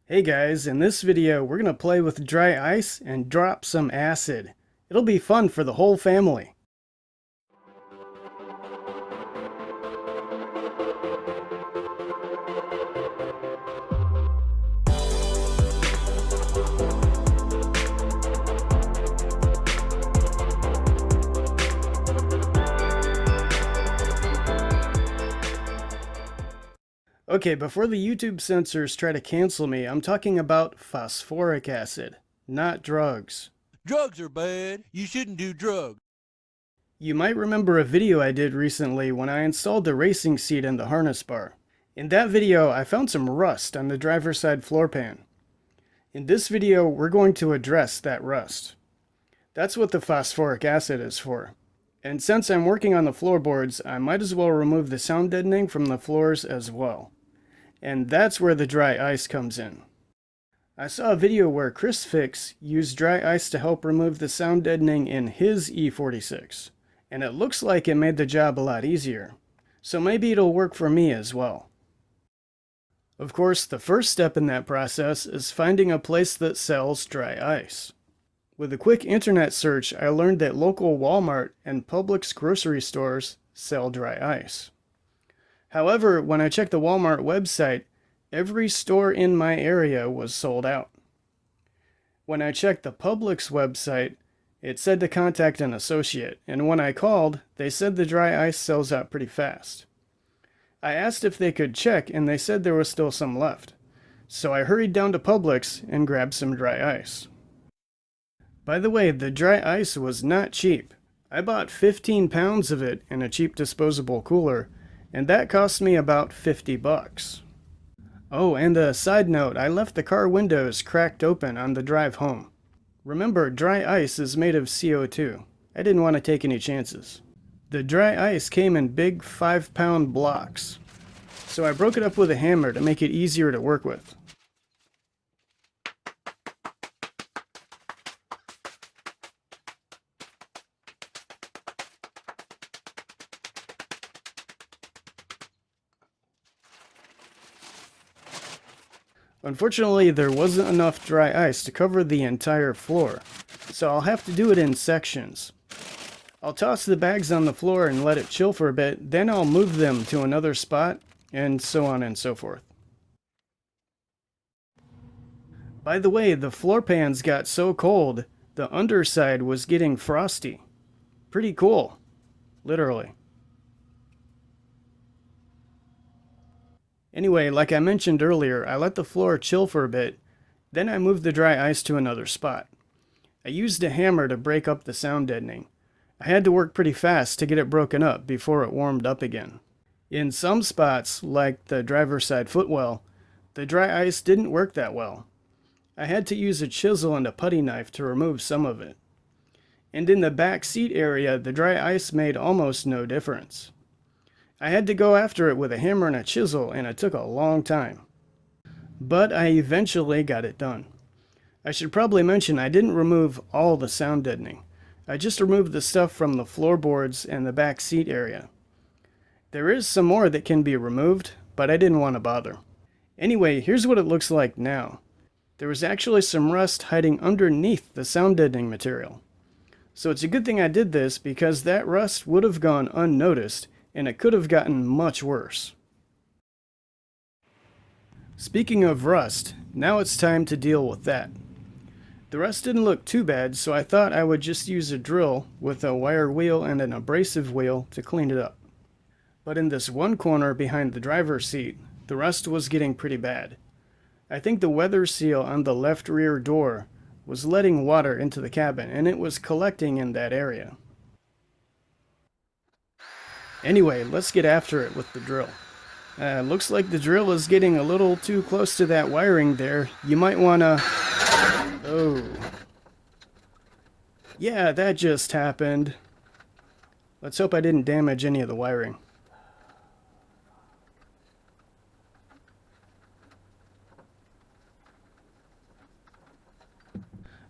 Hey guys, in this video we're going to play with dry ice and drop some acid. It'll be fun for the whole family. Okay, before the YouTube censors try to cancel me, I'm talking about phosphoric acid, not drugs. Drugs are bad. You shouldn't do drugs. You might remember a video I did recently when I installed the racing seat in the harness bar. In that video, I found some rust on the driver's side floor pan. In this video, we're going to address that rust. That's what the phosphoric acid is for. And since I'm working on the floorboards, I might as well remove the sound deadening from the floors as well. And that's where the dry ice comes in. I saw a video where Chris Fix used dry ice to help remove the sound deadening in his E46, and it looks like it made the job a lot easier. So maybe it'll work for me as well. Of course, the first step in that process is finding a place that sells dry ice. With a quick internet search, I learned that local Walmart and Publix grocery stores sell dry ice. However, when I checked the Walmart website, every store in my area was sold out. When I checked the Publix website, it said to contact an associate, and when I called, they said the dry ice sells out pretty fast. I asked if they could check, and they said there was still some left. So I hurried down to Publix and grabbed some dry ice. By the way, the dry ice was not cheap. I bought 15 pounds of it in a cheap disposable cooler, and that cost me about $50. Oh, and a side note, I left the car windows cracked open on the drive home. Remember, dry ice is made of CO2. I didn't want to take any chances. The dry ice came in big 5-pound blocks, so I broke it up with a hammer to make it easier to work with. Unfortunately, there wasn't enough dry ice to cover the entire floor, so I'll have to do it in sections. I'll toss the bags on the floor and let it chill for a bit, then I'll move them to another spot, and so on and so forth. By the way, the floor pans got so cold, the underside was getting frosty. Pretty cool. Literally. Anyway, like I mentioned earlier, I let the floor chill for a bit, then I moved the dry ice to another spot. I used a hammer to break up the sound deadening. I had to work pretty fast to get it broken up before it warmed up again. In some spots, like the driver's side footwell, the dry ice didn't work that well. I had to use a chisel and a putty knife to remove some of it. And in the back seat area, the dry ice made almost no difference. I had to go after it with a hammer and a chisel, and it took a long time. But I eventually got it done. I should probably mention I didn't remove all the sound deadening. I just removed the stuff from the floorboards and the back seat area. There is some more that can be removed, but I didn't want to bother. Anyway, here's what it looks like now. There was actually some rust hiding underneath the sound deadening material. So it's a good thing I did this, because that rust would have gone unnoticed, and it could have gotten much worse. Speaking of rust, now it's time to deal with that. The rust didn't look too bad, so I thought I would just use a drill with a wire wheel and an abrasive wheel to clean it up. But in this one corner behind the driver's seat, the rust was getting pretty bad. I think the weather seal on the left rear door was letting water into the cabin, and it was collecting in that area. Anyway, let's get after it with the drill. Looks like the drill is getting a little too close to that wiring there. You might want to... Oh. Yeah, that just happened. Let's hope I didn't damage any of the wiring.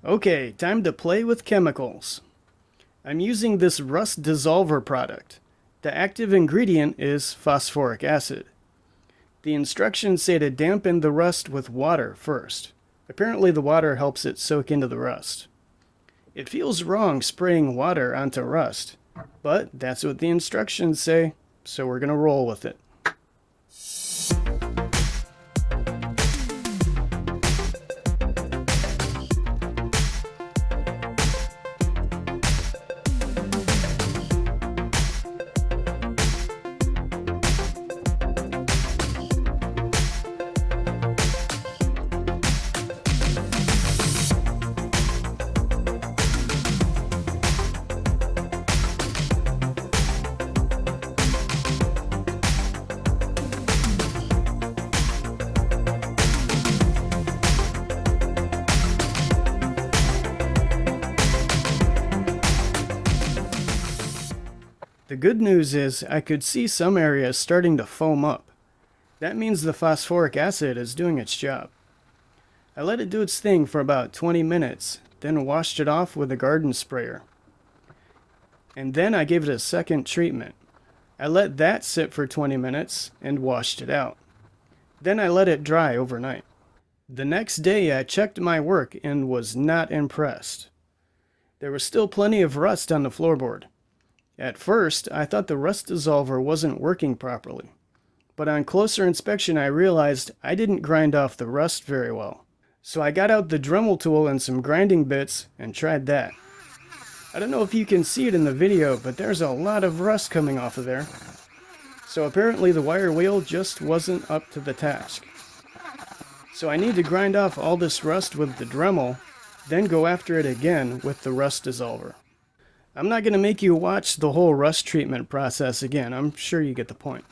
Okay, time to play with chemicals. I'm using this rust dissolver product. The active ingredient is phosphoric acid. The instructions say to dampen the rust with water first. Apparently the water helps it soak into the rust. It feels wrong spraying water onto rust, but that's what the instructions say, so we're gonna roll with it. The good news is I could see some areas starting to foam up. That means the phosphoric acid is doing its job. I let it do its thing for about 20 minutes, then washed it off with a garden sprayer. And then I gave it a second treatment. I let that sit for 20 minutes and washed it out. Then I let it dry overnight. The next day I checked my work and was not impressed. There was still plenty of rust on the floorboard. At first, I thought the rust dissolver wasn't working properly, but on closer inspection I realized I didn't grind off the rust very well. So I got out the Dremel tool and some grinding bits and tried that. I don't know if you can see it in the video, but there's a lot of rust coming off of there. So apparently the wire wheel just wasn't up to the task. So I need to grind off all this rust with the Dremel, then go after it again with the rust dissolver. I'm not going to make you watch the whole rust treatment process again, I'm sure you get the point.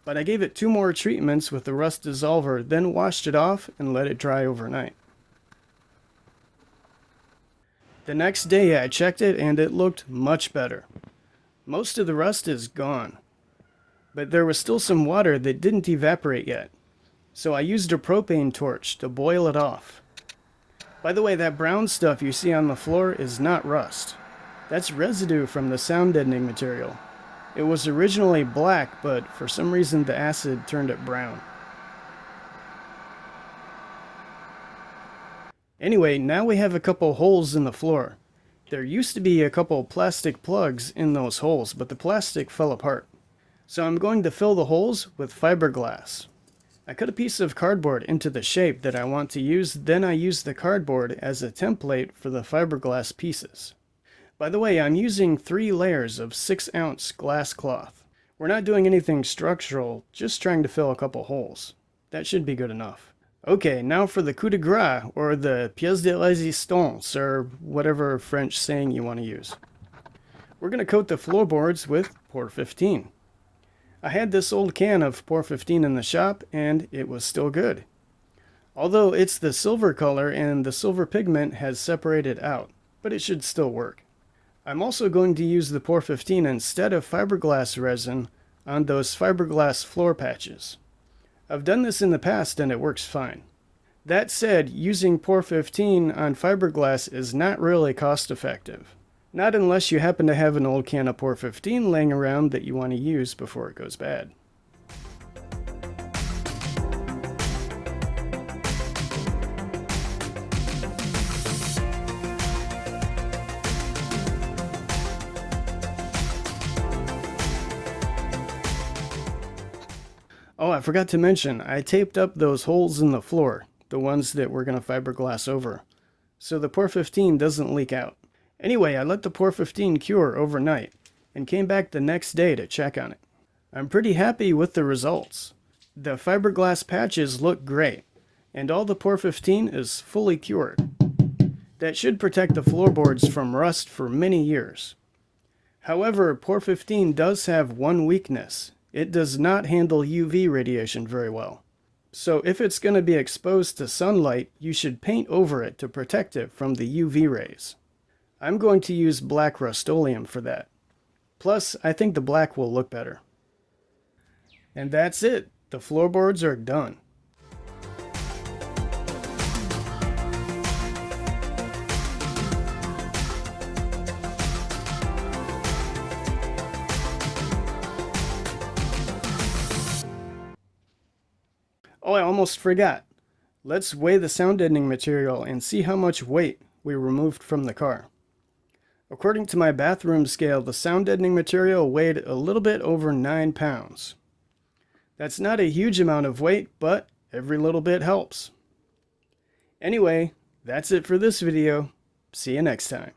But I gave it 2 more treatments with the rust dissolver, then washed it off and let it dry overnight. The next day I checked it and it looked much better. Most of the rust is gone, but there was still some water that didn't evaporate yet. So I used a propane torch to boil it off. By the way, that brown stuff you see on the floor is not rust. That's residue from the sound deadening material. It was originally black, but for some reason the acid turned it brown. Anyway, now we have a couple holes in the floor. There used to be a couple plastic plugs in those holes, but the plastic fell apart. So I'm going to fill the holes with fiberglass. I cut a piece of cardboard into the shape that I want to use, then I use the cardboard as a template for the fiberglass pieces. By the way, I'm using 3 layers of 6-ounce glass cloth. We're not doing anything structural, just trying to fill a couple holes. That should be good enough. Okay, now for the coup de grace, or the pièce de résistance, or whatever French saying you want to use. We're going to coat the floorboards with Por 15. I had this old can of Por 15 in the shop, and it was still good. Although it's the silver color and the silver pigment has separated out, but it should still work. I'm also going to use the Por 15 instead of fiberglass resin on those fiberglass floor patches. I've done this in the past and it works fine. That said, using Por 15 on fiberglass is not really cost effective. Not unless you happen to have an old can of Por 15 laying around that you want to use before it goes bad. Oh, I forgot to mention, I taped up those holes in the floor, the ones that we're going to fiberglass over, so the Por 15 doesn't leak out. Anyway, I let the Por 15 cure overnight, and came back the next day to check on it. I'm pretty happy with the results. The fiberglass patches look great, and all the Por 15 is fully cured. That should protect the floorboards from rust for many years. However, Por 15 does have one weakness. It does not handle UV radiation very well. So if it's going to be exposed to sunlight, you should paint over it to protect it from the UV rays. I'm going to use black Rust-Oleum for that. Plus, I think the black will look better. And that's it. The floorboards are done. I almost forgot. Let's weigh the sound deadening material and see how much weight we removed from the car. According to my bathroom scale, the sound deadening material weighed a little bit over 9 pounds. That's not a huge amount of weight, but every little bit helps. Anyway, that's it for this video. See you next time.